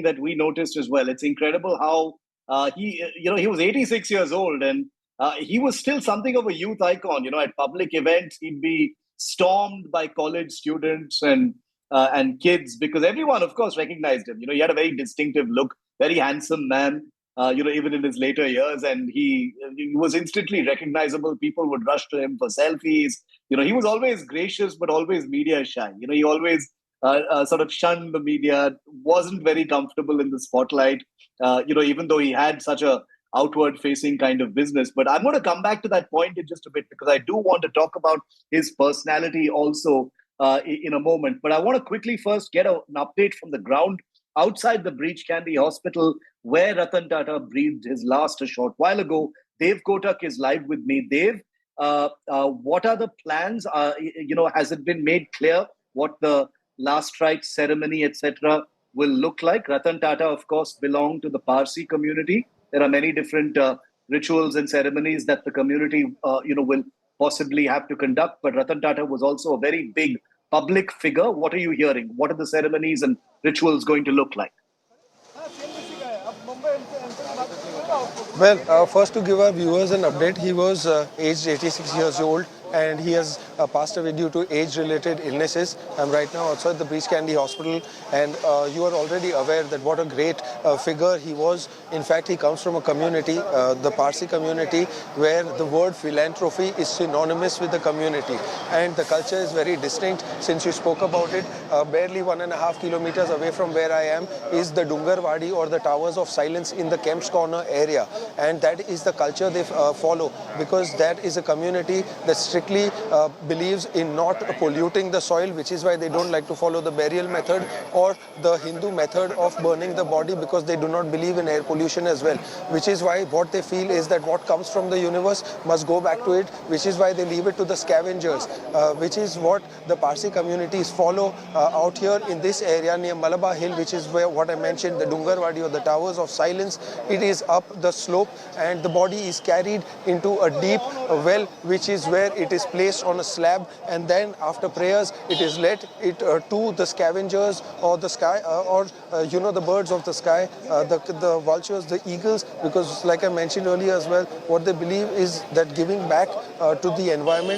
that we noticed as well. It's incredible how he was 86 years old, and he was still something of a youth icon. At public events, he'd be stormed by college students and kids because everyone, of course, recognized him. He had a very distinctive look, very handsome man. Even in his later years, and he was instantly recognizable. People would rush to him for selfies. He was always gracious, but always media shy. He always sort of shunned the media, wasn't very comfortable in the spotlight. Even though he had such a outward facing kind of business. But I'm going to come back to that point in just a bit because I do want to talk about his personality also in a moment. But I want to quickly first get an update from the ground outside the Breach Candy Hospital, where Ratan Tata breathed his last a short while ago. Dev Kotak is live with me. Dev, what are the plans? Has it been made clear what the last rites ceremony, etc., will look like? Ratan Tata, of course, belonged to the Parsi community. There are many different rituals and ceremonies that the community, will possibly have to conduct. But Ratan Tata was also a very big public figure. What are you hearing? What are the ceremonies and rituals going to look like? Well, first to give our viewers an update, he was aged 86 years old and he has passed away due to age-related illnesses. I'm right now outside the Breach Candy Hospital, and you are already aware that what a great figure he was. In fact, he comes from a community, the Parsi community, where the word philanthropy is synonymous with the community, and the culture is very distinct. Since you spoke about it, barely 1.5 kilometers away from where I am is the Dungarwadi, or the Towers of Silence, in the Kemp's Corner area, and that is the culture they follow, because that is a community that strictly believes in not polluting the soil, which is why they don't like to follow the burial method or the Hindu method of burning the body, because they do not believe in air pollution as well, which is why what they feel is that what comes from the universe must go back to it, which is why they leave it to the scavengers, which is what the Parsi communities follow out here in this area near Malabar Hill, which is where what I mentioned, the Dungarwadi or the Towers of Silence. It is up the slope, and the body is carried into a deep well, which is where it is placed on a slab, and then after prayers it is led to the scavengers or the sky the birds of the sky, the vultures, the eagles, because like I mentioned earlier as well, what they believe is that giving back to the environment